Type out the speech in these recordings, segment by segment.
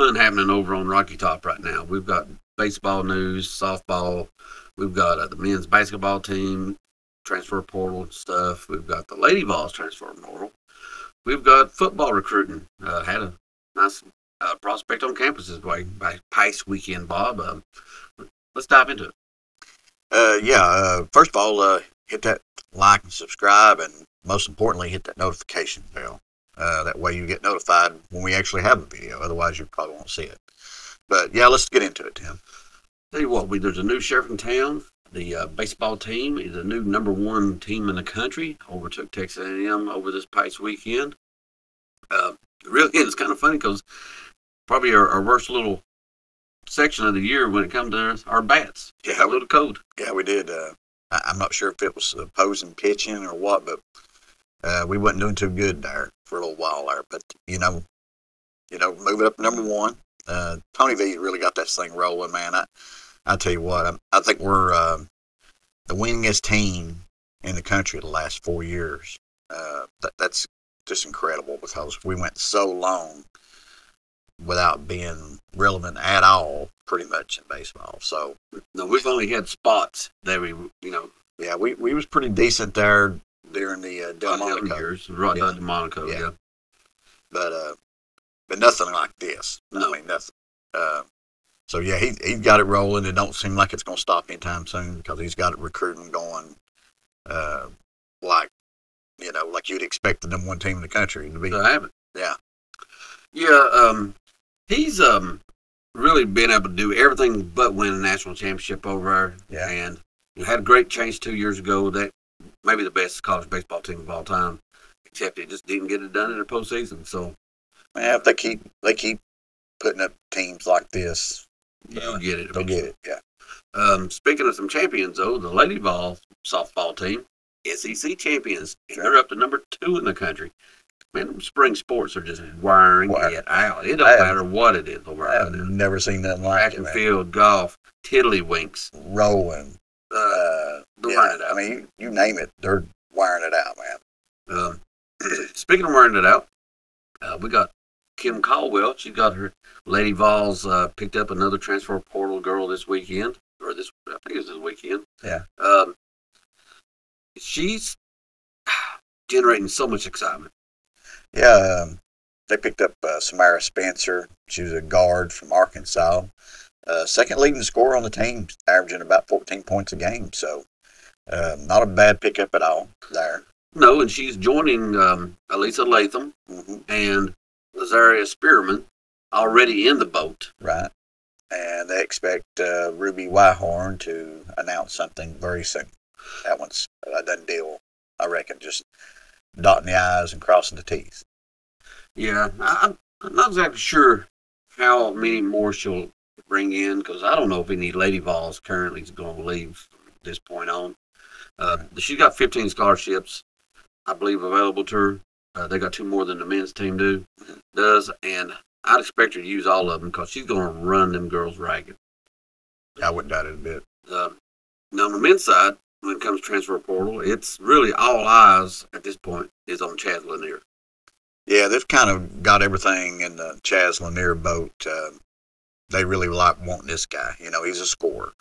ton happening over on Rocky Top right now. We've got baseball news, softball. We've got the men's basketball team transfer portal stuff. We've got the Lady Vols transfer portal. We've got football recruiting. Had a nice prospect on campus this way by past weekend, Bob. Let's dive into it. First of all, hit that like and subscribe, and most importantly, hit that notification bell. That way you get notified when we actually have a video. Otherwise, you probably won't see it. But yeah, let's get into it, Tim. Tell you what, there's a new sheriff in town. The baseball team is a new #1 team in the country. Overtook Texas A&M over this past weekend. Really, it's kind of funny because probably our worst little section of the year when it comes to our bats. Yeah, a little cold. Yeah, we did. I'm not sure if it was opposing pitching or what, but we wasn't doing too good there for a little while there. But moving up to #1. Tony V really got that thing rolling, man. I tell you what, I think we're the winningest team in the country the last 4 years. That's just incredible because we went so long without being relevant at all, pretty much in baseball. So no, we've only had spots that Yeah, we was pretty decent there during the Delmonico years, right? Yeah. Delmonico, yeah. But nothing like this. No. I mean, nothing. So yeah, he's got it rolling. It don't seem like it's going to stop anytime soon because he's got it recruiting going, like you'd expect the #1 team in the country to be. I have it. Yeah. Yeah. He's really been able to do everything but win a national championship over there. Yeah. And had a great change 2 years ago. That maybe the best college baseball team of all time, except it just didn't get it done in the postseason. So, yeah, if they keep putting up teams like this, you'll get it. They'll get it. Yeah. Speaking of some champions, though, the Lady Vols softball team, SEC champions. Sure. They're up to #2 in the country. Man, spring sports are just wearing it out. It don't matter what it is. I've never seen nothing like it. Track and field, golf, tiddlywinks, rolling. It out. I mean, you name it, they're wiring it out, man. Speaking of wiring it out, we got Kim Caldwell. She got her Lady Vols picked up another transfer portal girl this weekend, I think it's this weekend. Yeah. She's generating so much excitement. Yeah, they picked up Samara Spencer. She was a guard from Arkansas. Second leading scorer on the team, averaging about 14 points a game. So, not a bad pickup at all there. No, and she's joining Elisa Latham and Lazaria Spearman already in the boat. Right. And they expect Ruby Whitehorn to announce something very soon. That one's a done deal, I reckon. Just dotting the I's and crossing the T's. Yeah, I'm not exactly sure how many more she'll bring in because I don't know if any Lady Vols currently is going to leave from this point on. She's got 15 scholarships, I believe, available to her. They got 2 more than the men's team does, and I'd expect her to use all of them because she's going to run them girls ragged. I wouldn't doubt it a bit. Now, on the men's side, when it comes to transfer portal, it's really all eyes at this point is on Chaz Lanier. Yeah, they've kind of got everything in the Chaz Lanier boat. They really like wanting this guy. He's a scorer.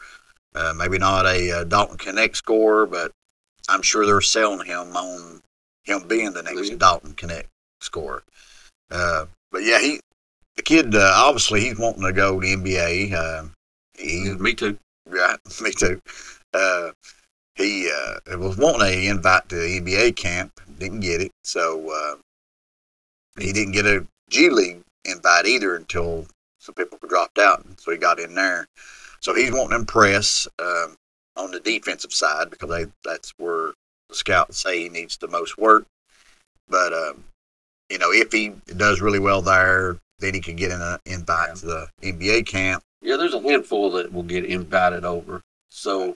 Maybe not a Dalton Connect scorer, but I'm sure they're selling him on him being the next Dalton Connect scorer. But yeah, the kid, obviously he's wanting to go to NBA. Me too. Right, me too. He was wanting an invite to the NBA camp, didn't get it, so he didn't get a G League invite either until some people dropped out, so he got in there. So he's wanting to impress on the defensive side because that's where the scouts say he needs the most work. But if he does really well there, then he could get an invite to the NBA camp. Yeah, there's a handful that will get invited over. So,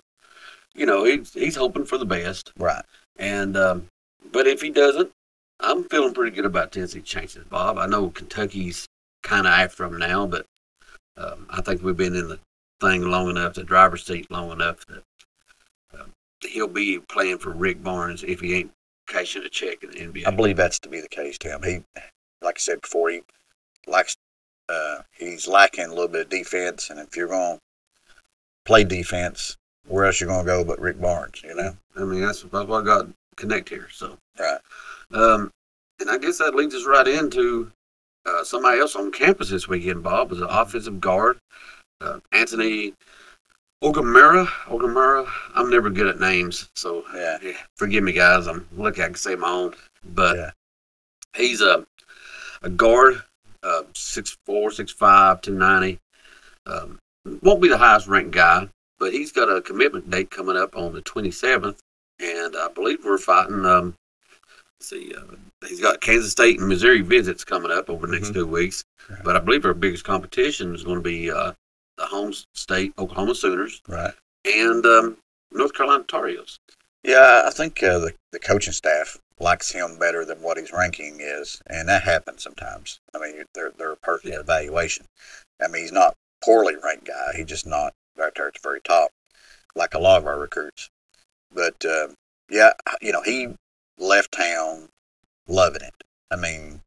he's hoping for the best. Right. And but if he doesn't, I'm feeling pretty good about Tennessee's chances, Bob. I know Kentucky's kind of after him now, but I think we've been in the thing long enough, the driver's seat long enough that he'll be playing for Rick Barnes if he ain't cashing a check in the NBA. I believe that's to be the case, Tim. He, like I said before, he likes he's lacking a little bit of defense, and if you're going to play defense, where else you going to go but Rick Barnes, you know? I mean, that's what I got to connect here. So, Right. And I guess that leads us right into somebody else on campus this weekend, Bob, was an offensive guard, Anthony Ogamura. I'm never good at names, so Yeah. forgive me, guys. I'm lucky I can say my own. But Yeah. he's a guard, 6'4", 6'5", 290. Won't be the highest ranked guy, but he's got a commitment date coming up on the 27th, and I believe we're fighting. He's got Kansas State and Missouri visits coming up over the next 2 weeks, but I believe our biggest competition is going to be the home state Oklahoma Sooners, Right. and North Carolina Tar Heels. Yeah, I think the coaching staff likes him better than what his ranking is, and that happens sometimes. I mean, they're a perfect evaluation. I mean, he's not poorly ranked guy. He's just not right there at the very top, like a lot of our recruits. But yeah, you know, he left town loving it. I mean,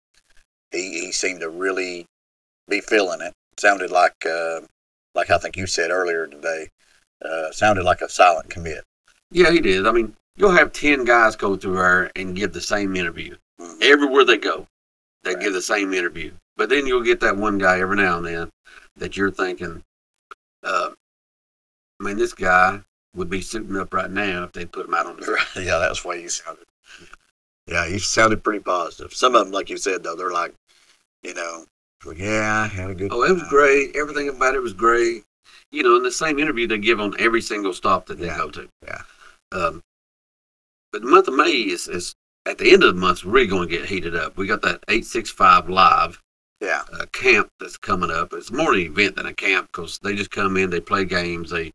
he seemed to really be feeling it. Sounded like I think you said earlier today, sounded like a silent commit. Yeah, he did. I mean, you'll have 10 guys go through there and give the same interview. Everywhere they go, they give the same interview. But then you'll get that one guy every now and then that you're thinking, I mean, this guy would be suiting up right now if they put him out on the field. Yeah, that's the way he sounded. Yeah, he sounded pretty positive. Some of them, like you said, though, they're like, you know, yeah, I had a good Oh, it was great. Everything about it was great. You know, in the same interview they give on every single stop that they go to. Yeah. But the month of May is at the end of the month, it's really going to get heated up. We got that 865 Live camp that's coming up. It's more an event than a camp because they just come in, they play games. They,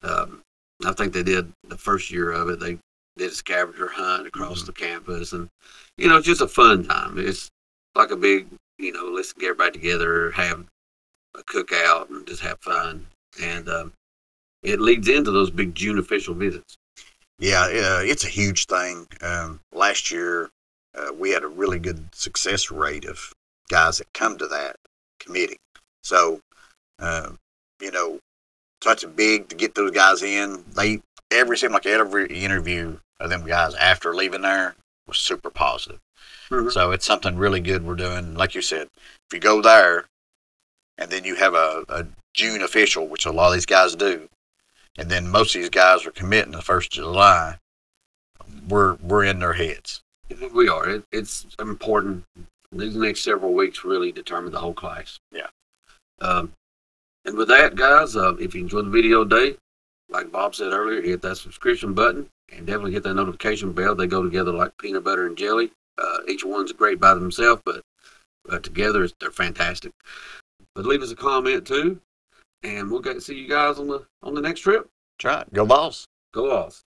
I think they did the first year of it. They did a scavenger hunt across the campus, and you know, it's just a fun time. It's like a big, you know, let's get everybody together, have a cookout, and just have fun. And it leads into those big June official visits. Yeah, it's a huge thing. Last year, we had a really good success rate of guys that come to that committee. So, you know, such a big to get those guys in. Seemed like every interview of them guys after leaving there was super positive. So it's something really good we're doing. Like you said, if you go there and then you have a June official, which a lot of these guys do, and then most of these guys are committing the 1st of July, we're in their heads. We are. It's important. These next several weeks really determine the whole class. Yeah. And with that, guys, if you enjoyed the video today, like Bob said earlier, hit that subscription button and definitely hit that notification bell. They go together like peanut butter and jelly. Each one's great by themselves, but together they're fantastic. But leave us a comment too, and we'll get to see you guys on the next trip. That's right. Go Vols. Go Vols.